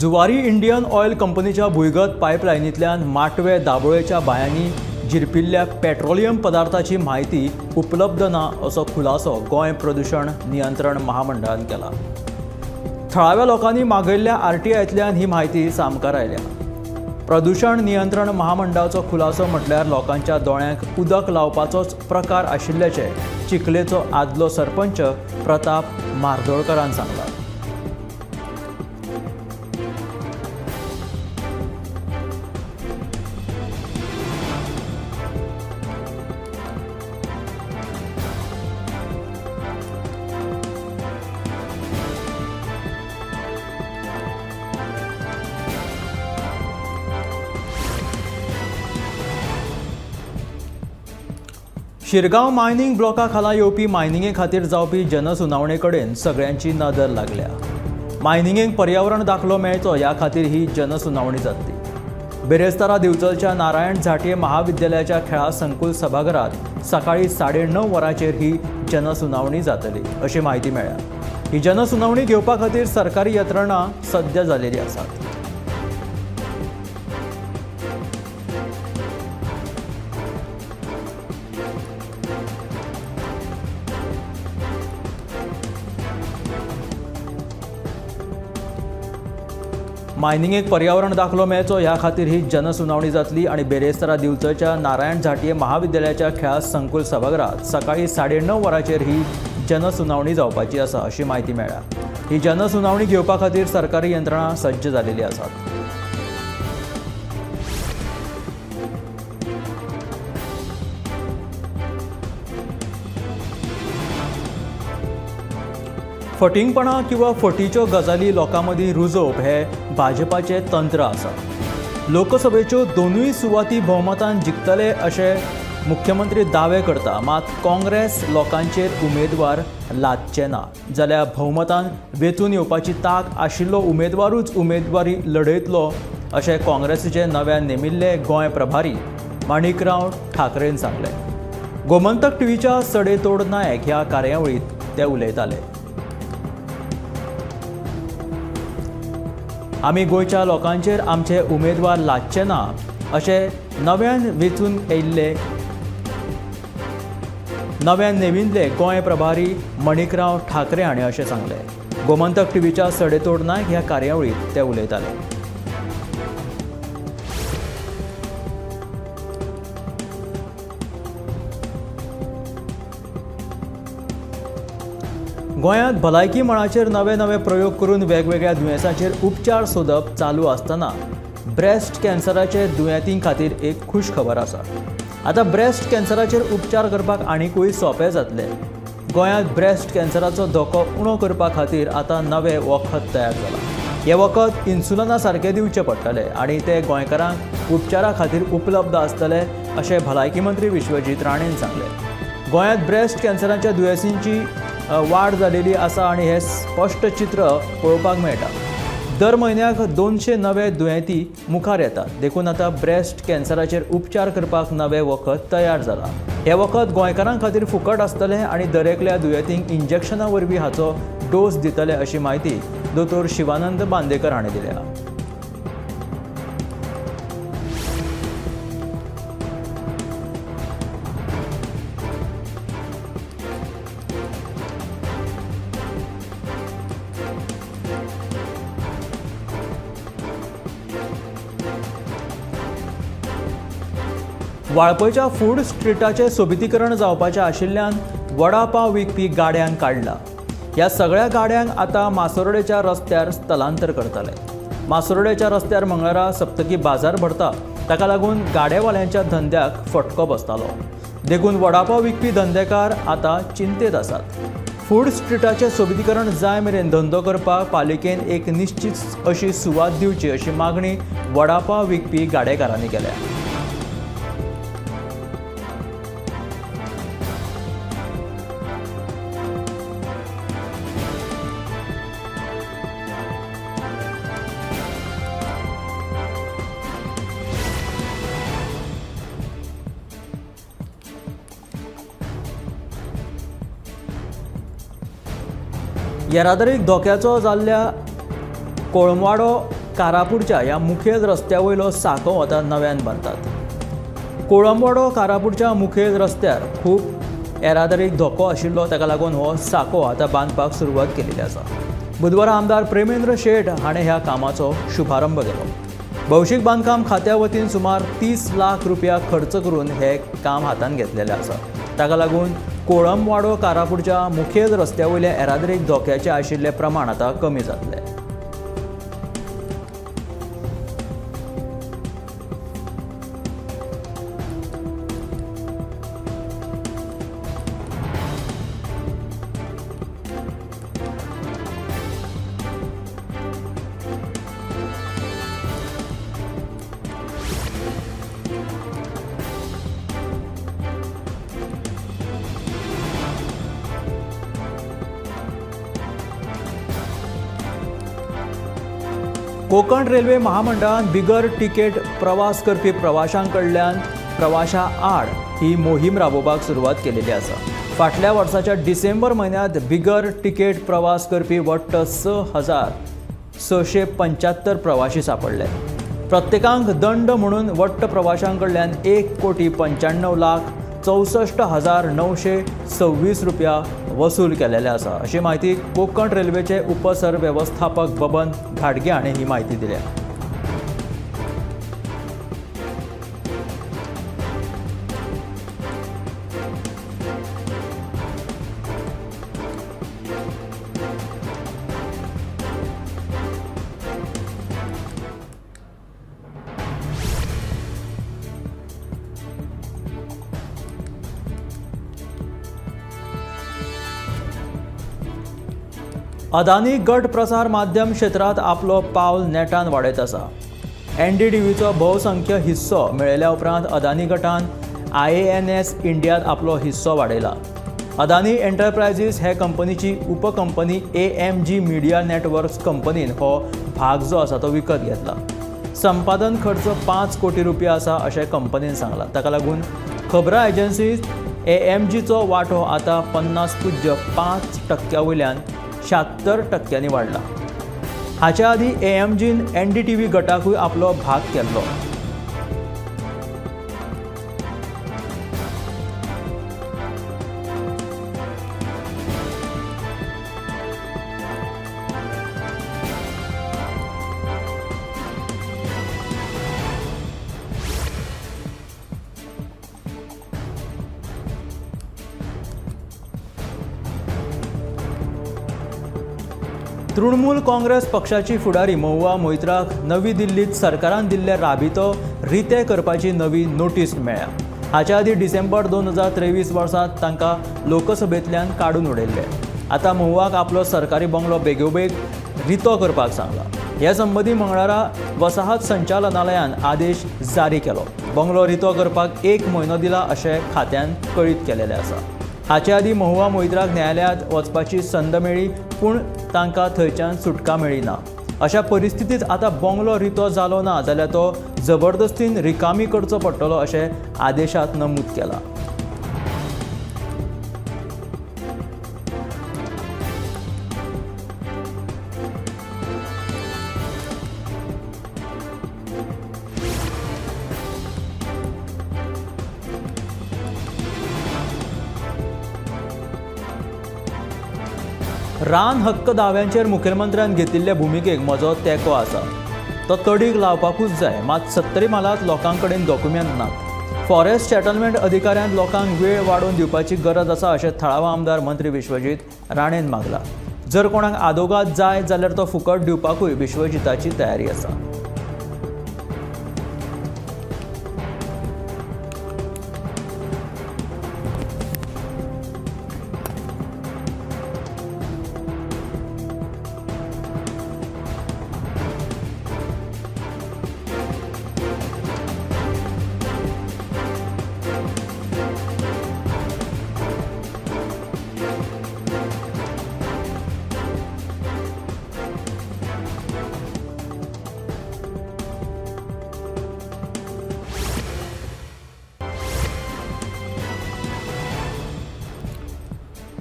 Zuari Indian oil कंपनीच्या भुंयगत पायपलायनींतल्यान माटवे दाबोळेच्या बायांनी झिरपिल्ल्या petroleum पदार्थाची म्हायती उपलब्ध ना असो खुलासो गोंय प्रदूषण नियंत्रण महामंडळान केला। थळाव्या लोकांनी मागयल्ल्या RTIंतल्यान ही म्हायती सामकार आयल्या। प्रदूषण नियंत्रण महामंडळाचो खुलासो म्हटल्यार लोकांच्या दोळ्यांक उदक लावपाचोच प्रकार आशिल्ल्याचे चिखलेचो आदलो सरपंच प्रताप मार्दोळकरान सांगला। शिरगांव मायनिंग ब्लॉका खाला येवपी मायनिंगे खातीर जावपी जनसुनावणे कडेन सगळ्यांची नदर लागल्या। मायनिंगेक पर्यावरण दाखलो मेळचो ह्या खातीर ही जनसुनावणी जातली। बेरेस्तारा दिवचलच्या नारायण झांटये महाविद्यालयाच्या खेळा संकुल सभाघरात सकाळी 9:30 वरांचेर ही जनसुनावणी जातली अशी माहिती मेळ्ळ्या। ही जनसुनावणी घेवपा खातीर सरकारी यंत्रणा सज्ज जालेली आसात। मायनिंगेक पर्यावरण दाखलो मेळचो ह्या खातीर ही जनसुनावणी जातली आनी बेरेस्तारा दिवचलच्या नारायण झांटये महाविद्यालयाच्या खेळा संकुल सभाघरात सकाळी 9:30 वरांचेर ही जनसुनावणी जावपाची आसा अशी माहिती मेळ्ळ्या। ही जनसुनावणी घेवपा खातीर सरकारी यंत्रणा सज्ज जालेली आसात। फटिंगपणां किंवा फटीच्यो गजाली लोकांमदीं रुजोवप हे भाजपाचे तंत्र आसा। लोकसभेच्यो दोनूय सुवाती भोवमतान जिखतले अशें मुख्यमंत्री दावे करता, मात काँग्रेस लोकांचेर उमेदवार लादचे ना जाल्यार भोवमतान वेंचून येवपाची तांक आशिल्लो उमेदवारूच उमेदवारी लढयतलो अशें काँग्रेसीचे नव्यान नेमिल्ले गोंय प्रभारी माणिकराव ठाकरेन सांगलें। गोमंतक टीव्हीच्या सडेतोड नायक ह्या कार्यावळींत ते उलयताले। आमी गोंयच्या लोकांचेर आमचे उमेदवार लादचे ना अशें नव्यान नेमिल्ले गोंय प्रभारी मणिकराव ठाकरे हांणी अशें सांगलें। गोमंतक टीव्हीच्या सडेतोड नायक ह्या कार्यावळींत ते उलयताले। गोंयांत भलायकी मळाचेर नवे प्रयोग करून वेगवेगळ्या दुयेंसांचेर उपचार सोदप चालू आसतना ब्रेस्ट कॅन्सराचे दुयेंतीं खातीर एक खुश खबर आसा। आतां ब्रेस्ट कॅन्सराचेर उपचार करपाक आनीकूय सोंपें जातलें। गोंयांत ब्रेस्ट कॅन्सराचो धोको उणो करपा खातीर आतां नवें वखद तयार जाला। हें वखद इन्सुलिना सारकें दिवचें पडटलें आनी तें गोंयकारांक उपचारा खातीर उपलब्ध आसतलें अशें भलायकी मंत्री विश्वजीत राणेन सांगलें। गोंयांत ब्रेस्ट कॅन्सराच्या दुयेंसींची वाड जालेली आसा आनी हें स्पश्ट चित्र पळोवपाक मेळटा। दर म्हयन्याक 200 नवे दुयेंती मुखार येतात। देखून आतां ब्रेस्ट कॅन्सराचेर उपचार करपाक नवें वखद तयार जाला। हें वखद गोंयकारां खातीर फुकट आसतलें आनी दरेकल्या दुयेंतींक इंजेक्शना वरवीं हाचो डोस दितले अशी माहिती दोतोर शिवानंद बांदेकर हांणी दिल्या। वाळपयच्या फूड स्ट्रीटाचें सोबितीकरण जावपाचें आशिल्ल्यान वडा पाव विकपी गाड्यांक काडला। ह्या सगळ्या गाड्यांक आतां मासोर्डेच्या रस्त्यार स्थलांतर करतले। मासोर्डेच्या रस्त्यार मंगळारा सप्तकी बाजार भरता, ताका लागून गाडेवाल्यांच्या धंद्याक फटको बसतालो। देखून वडा पाव विकपी धंदेकार आतां चिंतेत आसात। फूड स्ट्रीटाचें सोबितीकरण जाय मेरेन धंदो करपाक पालिकेन एक निश्चित अशी सुवात दिवची अशी मागणी वडा पाव विकपी गाडेकारांनी केल्या। येरादारीक धोक्याचो जाल्ल्या कोळमवाडो कारापूरच्या ह्या मुखेल रस्त्यावयलो साको आतां नव्यान बांदतात। कोळंबवाडो कारापूरच्या मुखेल रस्त्यार खूब येरादारीक धोको आशिल्लो, ताका लागून हो साको आतां बांदपाक सुरवात केलेली आसा। बुधवारा आमदार प्रेमेंद्र शेट हाणें ह्या कामाचो शुभारंभ केलो। भौशीक बांदकाम खात्या वतीन सुमार 30 लाख रुपया खर्च करून हे काम हातान घेतलेलें आसा। ताका लागून कोळंबवाडो कारापूरच्या मुखेल रस्त्यावयल्या येरादारीक धोक्याचें आशिल्लें प्रमाण आतां कमी जातलें। कोकण रेल्वे महामंडळान बिगर तिकेट प्रवास करपी प्रवाशांकडल्यान प्रवाशा आड ही मोहीम राबोवपाक सुरवात केलेली आसा। फाटल्या वर्साच्या डिसेंबर म्हयन्यांत बिगर तिकेट प्रवास करपी वट्ट 6,675 प्रवाशी सापडले। प्रत्येकांक दंड म्हणून वट्ट प्रवाशांकडल्यान 1,95,64,926 रुपया वसूल केलेले आसा, अशी माहिती कोकण रेल्वेचे उपसरवेवस्थापक बबन घाटगे हाणें ही माहिती दिल्या। अदानी गट प्रसार माध्यम क्षेत्रात आपलो पावल नेटान वाडयत आसा। NDTVचो बहुसंख्य हिस्सो मेळयल्या उपरांत अदानी गटान IANS इंडियांत आपलो हिस्सो वाडयला। अदानी एंटरप्रायझीस हे कंपनीची उपकंपनी AMG मिडिया नेटवर्क्स कंपनीन हो भाग जो आसा तो विकत घेतला। संपादन खर्च 5 कोटी रुपया आसा अशें कंपनीन सांगला। ताका लागून खबरां एजन्सी AMGचो वांटो आतां 50.5% वयल्यान 76% वाडला। हाच्या आदी AMGन NDTV गटाकूय आपलो भाग केल्लो। तृणमूल काँग्रेस पक्षाची फुडारी महुआ मोइत्राक नवी दिल्लीत सरकारान दिल्ले राबितो रिते करपाची नवी नोटीस मेळ्ळ्या। हाच्या आदी डिसेंबर 2023 वर्सात तांकां लोकसभेंतल्यान काडून उडयल्ले। आतां महुआक आपलो सरकारी बंगलो बेगोबेग रितो करपाक सांगला। ह्या संबंदी मंगळारा वसाहत संचालनालयान आदेश जारी केलो। बंगलो रितो करपाक 1 म्हयनो दिला अशें खात्यान कळीत केलेलें आसा। हाच्या आदी महुआ मोइत्राक न्यायालयांत वचपाची संद मेळ्ळी, पूण तांकां थंयच्यान सुटका मेळ्ळी ना। अशा परिस्थितीत आतां बंगलो रितो जालो ना जाल्यार तो जबरदस्तीन रिकामी करचो पडटलो अशें आदेशात नमूद केलां। रान हक्क दाव्यांचेर मुखेलमंत्र्यान घेतिल्ले भुमिकेक म्हजो तेंको आसा। तो तडीक लावपाकूच जाय, मात 70 मालात लोकां कडेन डॉक्युमेंट नात। फॉरेस्ट सेटलमेंट अधिकाऱ्यांक लोकांक वेळ वाडोवन दिवपाची गरज आसा अशें थळावा आमदार मंत्री विश्वजीत राणेन मागला। जर कोणाक आदोगाद जाय जाल्यार तो फुकट दिवपाकूय विश्वजिताची तयारी आसा।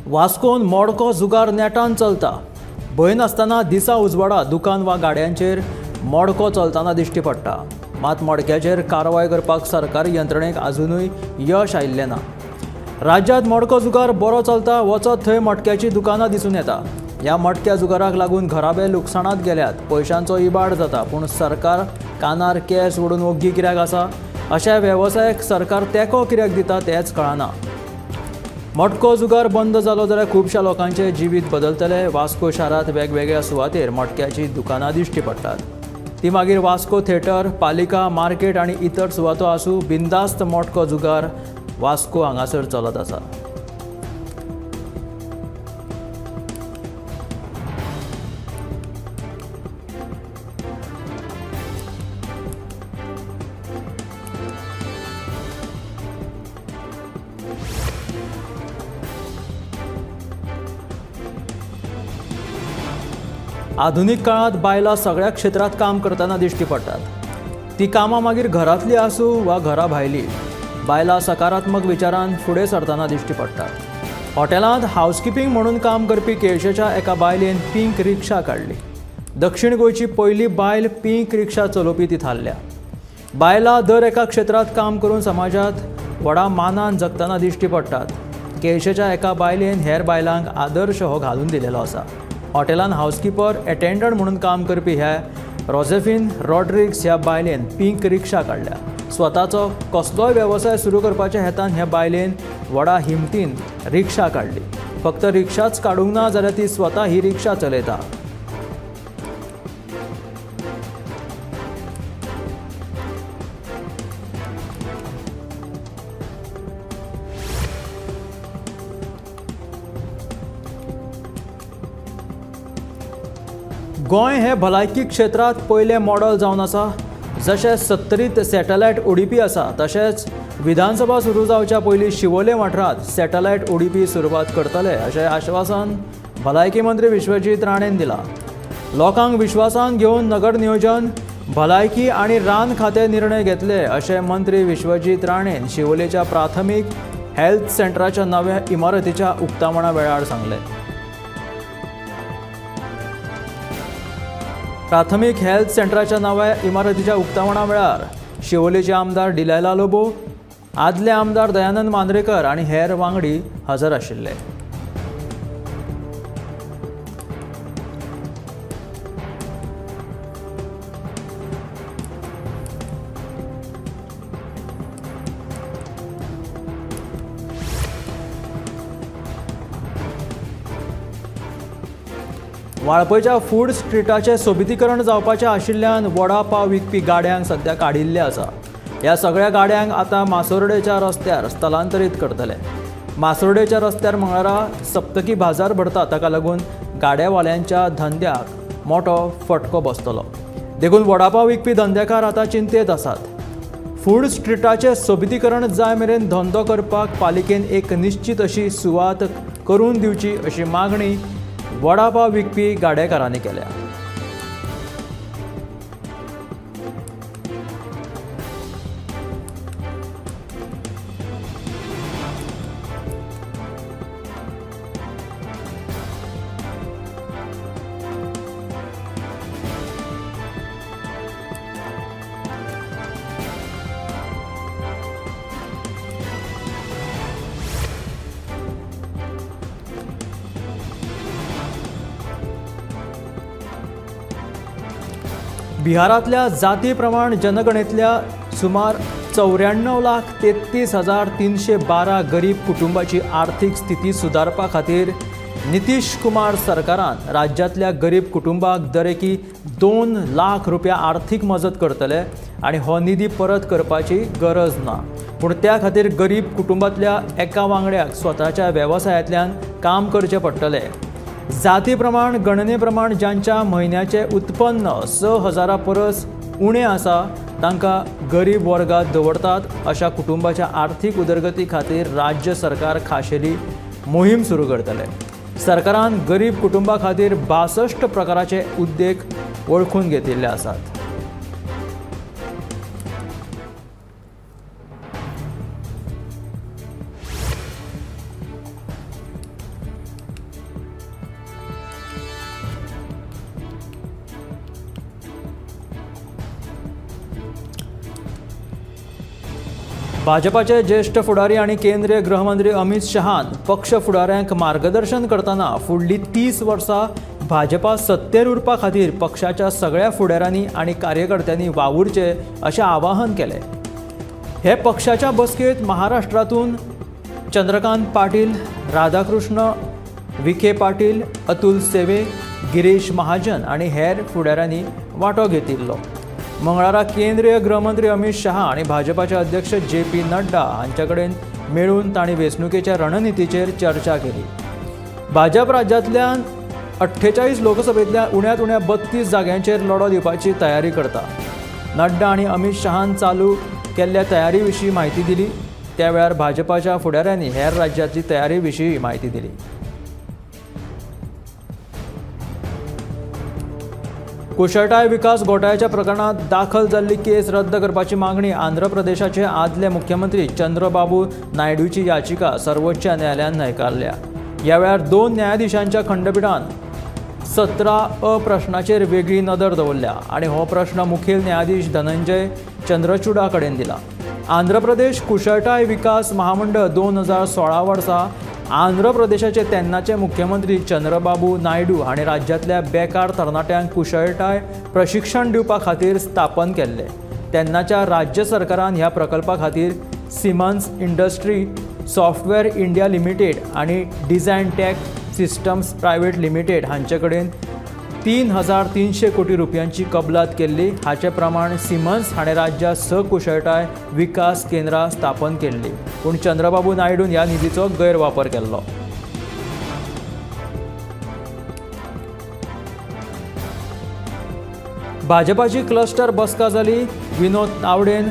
वास्कोन मोडको जुगार नेटान चलता। भंय नासतना दिसा उजवाडा दुकान वा गाड्यांचेर मडको चलताना दिश्टी पडटा। मात मडक्याचेर कारवाय करपाक सरकारी यंत्रणेक अजूनय यश आयिल्लें ना। राज्यांत मडको जुगार बरो चलता वचत थंय मडक्याची दुकानां दिसून येता। ह्या मडक्या जुगाराक लागून घराबे लुकसाणांत गेल्यात, पयशांचो इबाड जाता, पूण सरकार कानार केंस ओडून ओग्गी कित्याक आसा? अशा वेवसायाक सरकार तेंको कित्याक दिता तेंच कळना। मडको जुगार बंद जालो जाल्यार खुबशा लोकांचे जिवीत बदलतले। वास्को शारांत वेगवेगळ्या सुवातेर मडक्याची दुकानां दिश्टी पडटात। ती मागीर वास्को थिएटर, पालिका, मार्केट आनी इतर सुवातो आसूं, बिनदास्त मडको जुगार वास्को हांगासर चलत आसा। आधुनीक काळात बायलां सगळ्या क्षेत्रांत काम करतना दिश्टी पडटात। ती कामां मागीर घरांतली आसूं वा घरा भायली, बायलां सकारात्मक विचारान फुडें सरतना दिश्टी पडटात। हॉटेलांत हावसकीपिंग म्हणून काम करपी केळशेच्या एका बायलेन पिंक रिक्षा काडली। दक्षिण गोंयची पयली बायल पिंक रिक्षा चलोवपी ती थारल्या। बायलां दर एका क्षेत्रांत काम करून समाजांत व्हडा मानान जगतना दिश्टी पडटात। केळशेच्या एका बायलेन हेर बायलांक आदर्श हो घालून दिलेलो आसा। हॉटेलांत हावसकीपर, अटेंडंट म्हणून काम करपी ह्या रोझेफिन रॉड्रिग्स ह्या बायलेन पिंक रिक्षा काडल्या। स्वताचो कसलोय वेवसाय सुरू करपाच्या हेतान ह्या बायलेन व्हडा हिमतीन रिक्षा काडली। फक्त रिक्षाच काडूंक ना जाल्यार ती स्वता ही रिक्षा चलयता। गोंय हे भलायकी क्षेत्रांत पयलें मॉडल जावन आसा। जशें 70th सॅटलायट ओडीपी आसा, तशेंच विधानसभा सुरू जावच्या पयलीं शिवोले वाठारांत सॅटलायट ओडीपी सुरवात करतले अशें आश्वासन भलायकी मंत्री विश्वजीत राणेन दिलां। लोकांक विश्वासान घेवन नगर नियोजन, भलायकी आनी रान खाते निर्णय घेतले अशें मंत्री विश्वजीत राणेन शिवोलेच्या प्राथमीक हेल्थ सेंटराच्या नव्या इमारतीच्या उक्तावणा वेळार सांगलें। प्राथमीक हेल्थ सेंटराच्या नव्या इमारतीच्या उक्तावणा वेळार शिवोलेचे आमदार डिलायला लोबो, आदले आमदार दयानंद मांद्रेकर आनी हेर वांगडी हजर आशिल्ले। वाळपयच्या फूड स्ट्रीटाचे सोबितीकरण जावपाचें आशिल्ल्यान वडा पाव विकपी गाड्यांक सध्या काडिल्ले आसा। ह्या सगळ्या गाड्यांक आतां मासोर्डेच्या रस्त्यार स्थलांतरीत करतले। मासोर्डेच्या रस्त्यार मंगळारा सप्तकी बाजार भरता, ताका लागून गाड्यावाल्यांच्या धंद्याक मोठो फटको बसतलो। देखून वडापाव विकपी धंदेकार आतां चिंतेत आसात। फूड स्ट्रीटाचे सोबितीकरण जाय मेरेन धंदो करपाक पालिकेन एक निश्चित अशी सुवात करून दिवची अशी मागणी वडापाव विकपी गाडेकारांनी केल्या। बिहारातल्या जाती प्रमाण जनगणनेतल्या सुमार 94,33,312 गरीब कुटुंबाची आर्थीक स्थिती सुदारपा खातीर नितीश कुमार सरकारान राज्यातल्या गरीब कुटुंबाक दरेकी 2 लाख रुपया आर्थीक मजत करतले आनी हो निधी परत करपाची गरज ना। पूण त्या खातीर गरीब कुटुंबातल्या एका वांगड्याक स्वताच्या वेवसायांतल्यान काम करचें पडटलें। जाती प्रमाण गणने प्रमाण ज्यांच्या म्हयन्याचे उत्पन्न 6,000 परस उणें आसा तांकां गरीब वर्गात दवरतात। अशा कुटुंबाच्या आर्थीक उदरगती खातीर राज्य सरकार खाशेली मोहीम सुरू करतले। सरकारान गरीब कुटुंबा खातीर 62 प्रकाराचे उद्देग वळखून घेतिल्ले आसात। भाजपाचे ज्येष्ठ फुडारी आणि केंद्रीय गृहमंत्री अमित शहान पक्ष फुडाऱ्यांक मार्गदर्शन करताना फुडली 30 वर्सां भाजपा सत्तेर उरपा खातीर पक्षाच्या सगळ्या फुडाऱ्यांनी आणि कार्यकर्त्यांनी वावुरचे अशें आवाहन केले। हे पक्षाच्या बसकेत महाराष्ट्रातून चंद्रकांत पाटील, राधाकृष्ण विखे पाटील, अतुल सेवे, गिरीश महाजन आणि हेर फुडाऱ्यांनी वांटो घेतिल्लो। मंगळारा केंद्रीय गृहमंत्री अमित शहा आणि भाजपाचे अध्यक्ष JP नड्डा हांचे कडेन मेळून तांणी वेंचणुकेच्या रणनितीचेर चर्चा केली। भाजप राज्यांतल्यान 48 लोकसभेंतल्या उण्यांत उण्या 32 जाग्यांचेर लढो दिवपाची तयारी करता। नड्डा आणि अमित शहान चालू केल्ल्या तयारी विशीं म्हायती दिली। त्या वेळार भाजपाच्या फुडाऱ्यांनी हेर राज्यांतली तयारी विशीं म्हायती दिली। कुशळटाय विकास घोटाळ्याच्या प्रकरणात दाखल जाल्ली केस रद्द करपाची मागणी आंध्र प्रदेशाचे आदले मुख्यमंत्री चंद्रबाबू नायडूची याचिका सर्वोच्च न्यायालयान न्हयकारल्या। ह्या वेळार 2 न्यायाधीशांच्या खंडपीठान 17 प्रश्नाचेर वेगळी नदर दवरल्या आणि हो प्रश्न मुखेल न्यायाधीश धनंजय चंद्रचूडा कडेन दिला। आंध्र प्रदेश कुशळटाय विकास महामंडळ 2016 वर्सा आंध्र प्रदेशाचे तेन्नाचे मुख्यमंत्री चंद्रबाबू नायडू हांणी राज्यांतल्या बेकार तरणाट्यांक कुशळटाय प्रशिक्षण दिवपा खातीर स्थापन केल्ले। तेन्नाच्या राज्य सरकारान ह्या प्रकल्पा खातीर Siemens industry software India limited आणि design tech systems private limited हांचे कडेन 3,300 कोटी रुपयांची कबलात केल्ली। हाचे प्रमाण सिमन्स हाणें राज्यांत 6 कुशळटाय विकास केंद्रां स्थापन केल्ली, पूण चंद्रबाबू नायडून ह्या निधीचो गैरवापर केल्लो। भाजपाची क्लस्टर बसका जाली। विनोद तावडेन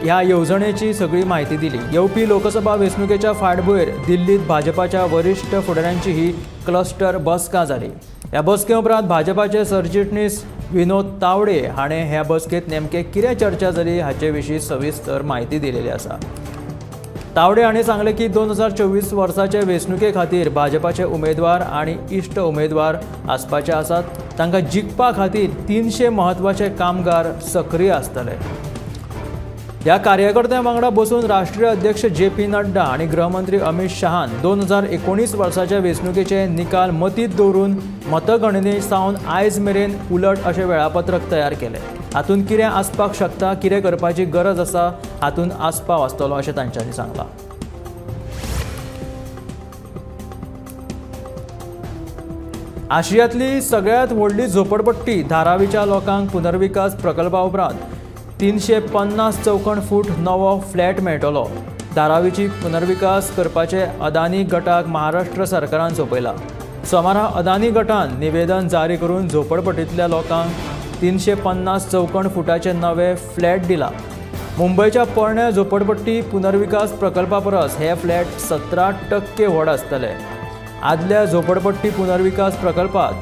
ह्या येवजणेची सगळी म्हायती दिली। येवपी लोकसभा वेंचणुकेच्या फाटभुंयेर दिल्लीत भाजपाच्या वरिश्ठ फुडाऱ्यांची ही क्लस्टर बसका जाली। ह्या बसके उपरांत भाजपाचे सरचिटणीस विनोद तावडे हाणें ह्या बसकेत नेमके कितें चर्चा जाली हाचे विशीं सविस्तर म्हायती दिलेली आसा। तावडे हाणें सांगलें की 2024 वर्साचे वेंचणुके खातीर भाजपाचे उमेदवार आनी इश्ट उमेदवार आसपाचे आसात। तांकां जिखपा खातीर 300 म्हत्वाचे कामगार सक्रीय आसतले। ह्या कार्यकर्त्यां वांगडा बसून राष्ट्रीय अध्यक्ष JP नड्डा आणि गृहमंत्री अमित शहान 2019 वर्साच्या वेंचणुकेचे निकाल मतींत दवरून मतगणने सावन आयज मेरेन उलट अशें वेळापत्रक तयार केलें। हातूंत कितें आसपाक शकता, कितें करपाची गरज आसा हातूंत आस्पाव आसतलो अशें तांच्यांनी सांगलां। आशियांतली सगळ्यांत व्हडली झोपडपट्टी धारावीच्या लोकांक पुनर्विकास प्रकल्पा उपरांत 350 चौखण फूट नवो फ्लॅट मेळटलो। धारावीची पुनर्विकास करपाचे अदानी गटाक महाराष्ट्र सरकारान सोपयला। सोमारा अदानी गटान निवेदन जारी करून झोपडपट्टींतल्या लोकांक 350 चौखण फुटाचे नवे फ्लॅट दिला। मुंबयच्या पोरण्या झोपडपट्टी पुनर्विकास प्रकल्पा परस हे फ्लॅट 17% व्हड आसतले। आदल्या झोपडपट्टी पुनर्विकास प्रकल्पात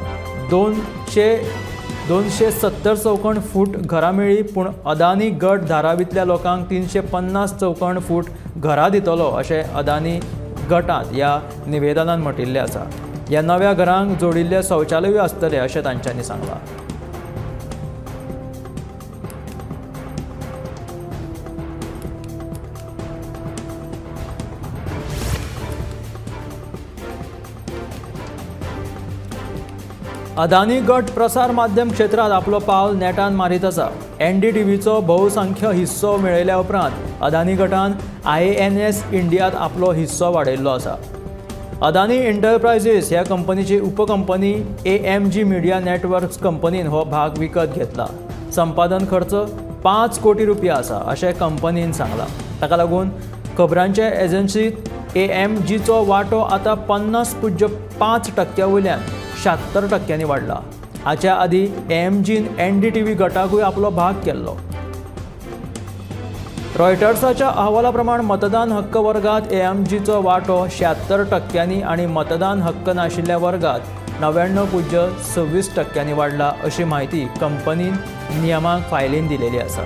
270 चौखण फूट घरां मेळ्ळी, पूण अदानी गट धारावीतल्या लोकांक 350 चौखण फूट घरां दितलो अशें अदानी गटांत ह्या निवेदनान म्हटिल्लें आसा। ह्या नव्या घरांक जोडिल्ले शौचालयूय आसतले अशें तांच्यांनी सांगलां। अदानी गट प्रसार माध्यम क्षेत्रात आपलो पावल नेटान मारीत आसा। NDTVचो बहुसंख्य हिस्सो मेळयल्या उपरांत अदानी गटान IANS इंडियांत आपलो हिस्सो वाडयल्लो आसा। अदानी एंटरप्रायझीस ह्या कंपनीची उपकंपनी AMG मिडिया नेटवर्क्स कंपनीन हो भाग विकत घेतला। संपादन खर्च 5 कोटी रुपया आसा अशें कंपनीन सांगलां। ताका लागून खबरांचे एजन्सीत AMGचो वांटो आतां 50.5% वयल्यान 76% वाडला। हाच्या आदी AMGन NDTV गटाकूय आपलो भाग केल्लो। रॉयटर्साच्या अहवाला प्रमाण मतदान हक्क वर्गात AMGचो वांटो 76% आणि मतदान हक्क नाशिल्ल्या वर्गात 99.26% वाडला अशी माहिती कंपनीन नियमाक फायलीन दिलेली आसा।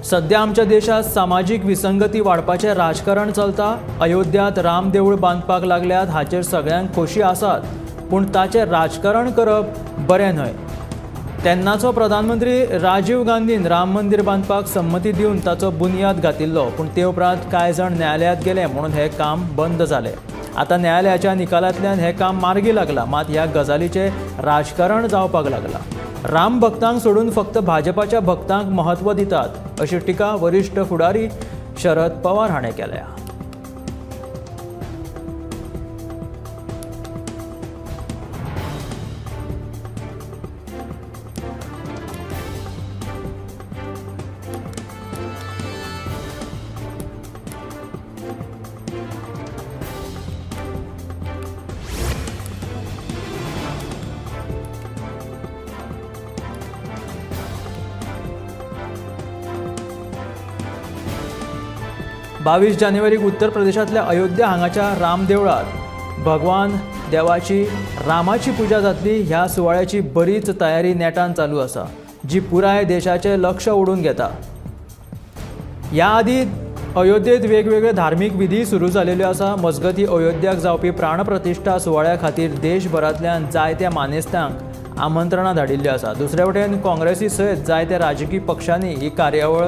सध्या आमच्या देशात सामाजिक विसंगती वाडपाचें राजकारण चलता। अयोध्यात राम देवूळ बांदपाक लागल्यात हाचेर सगळ्यांक खोशी आसात, पूण ताचें राजकारण करप बरें न्हय। तेन्नाचो प्रधानमंत्री राजीव गांधीन राम मंदिर बांदपाक संमती दिवन ताचो बुनयाद घातिल्लो, पूण ते उपरांत कांय जाण न्यायालयांत गेले म्हणून हें काम बंद जालें। आतां न्यायालयाच्या निकालांतल्यान हें काम मार्गी लागलां, मात ह्या गजालीचें राजकारण जावपाक लागलां। राम भक्तांक सोडून फक्त भाजपाच्या भक्तांक महत्व दितात अशी टिका वरिष्ठ फुडारी शरद पवार हाणें केल्या। बावीस जानेवारीक उत्तर प्रदेशांतल्या अयोध्या हांगाच्या राम देवळात भगवान देवाची रामाची पुजा जातली। ह्या सुवाळ्याची बरीच तयारी नेटान चालू आसा, जी पुराय देशाचें लक्ष ओडून घेता। ह्या आदी अयोध्येत वेगवेगळे धार्मीक विधी सुरू जाल्ल्यो आसा। मजगती अयोध्याक जावपी प्राणप्रतिश्ठा सुवाळ्या खातीर देशभरांतल्यान जायत्या मानेस्तांक आमंत्रणां धाडिल्लीं आसा। दुसरे वटेन काँग्रेसी सयत जायत्या राजकी पक्षांनी ही कार्यावळ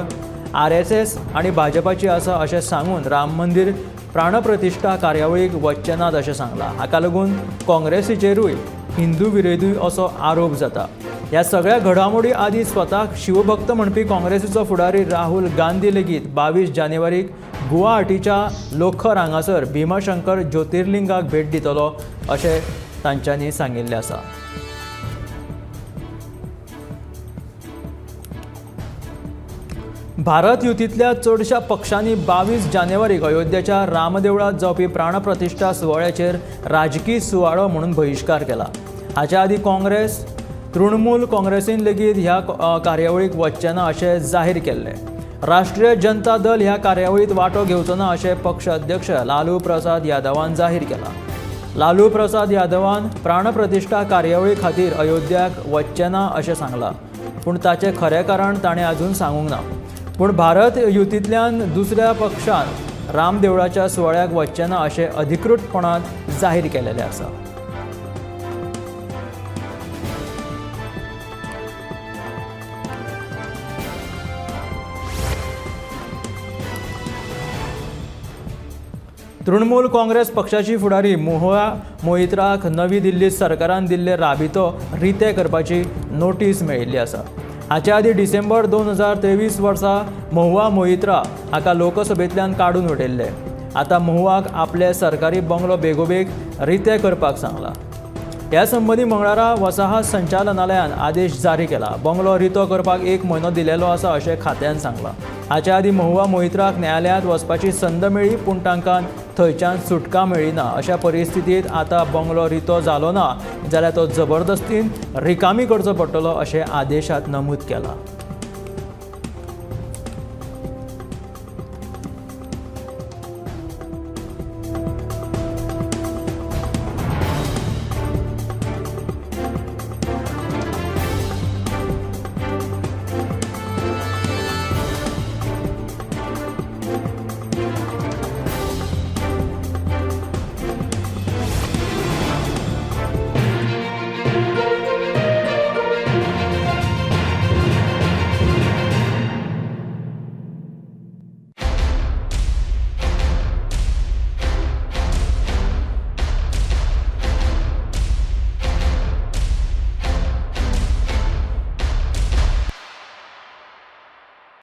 RSS आनी भाजपाची आसा अशें सांगून राम मंदिर प्राणप्रतिश्ठा कार्यावळीक वचचे नात अशें सांगलां। हाका लागून काँग्रेसीचेरूय हिंदू विरोधी असो आरोप जाता। ह्या सगळ्या घडामोडी आदी स्वताक शिवभक्त म्हणपी काँग्रेसीचो फुडारी राहुल गांधी लेगीत 22 जानेवारीक गुवाहाटीच्या लोखर हांगासर भीमाशंकर ज्योतिर्लिंगाक भेट दितलो अशें तांच्यांनी सांगिल्लें आसा। भारत युतींतल्या चडशा पक्षांनी 22 जानेवारीक अयोध्येच्या रामदेवळात जावपी प्राणप्रतिश्ठा सुवाळ्याचेर राजकी सुवाळो म्हणून बहिष्कार केला। हाच्या आदी काँग्रेस, तृणमूल काँग्रेसीन लेगीत ह्या कार्यावळीक वचचे ना अशें जाहीर केल्लें। राष्ट्रीय जनता दल ह्या कार्यावळीत वांटो घेवचो ना अशें पक्ष अध्यक्ष लालू प्रसाद यादवान जाहीर केलां। लालू प्रसाद यादवान प्राणप्रतिश्ठा कार्यावळी खातीर अयोध्याक वचचे ना अशें सांगलां, पूण ताचें खरें कारण ताणें अजून सांगूंक ना। पूण भारत युतींतल्यान दुसऱ्या पक्षान राम देवळाच्या सुवाळ्याक वचचे ना अशें अधिकृतपणान जाहीर केलेलें आसा। तृणमूल काँग्रेस पक्षाची फुडारी महुआ मोइत्राक नवी दिल्लीत सरकारान दिल्ले राबितो रिते करपाची नोटीस मेळिल्ली आसा। हाच्या आदी डिसेंबर 2023 वर्सा महुआ मोइत्रा हाका लोकसभेंतल्यान काडून उडयल्ले। आतां महुआक आपले सरकारी बंगलो बेगोबेग रिते करपाक सांगला। ह्या संबंदी मंगळारा वसाहत संचालनालयान आदेश जारी केला। बंगलो रितो करपाक 1 म्हयनो दिलेलो आसा अशें खात्यान सांगलां। हाच्या आदी महुआ मोइत्राक न्यायालयांत वचपाची संद मेळ्ळी, पूण तांकां थंयच्यान सुटका मेळ्ळी ना। अशा परिस्थितीत आतां बंगलो रितो जालो ना जाल्यार तो जबरदस्तीन रिकामी करचो पडटलो अशें आदेशांत नमूद केलां।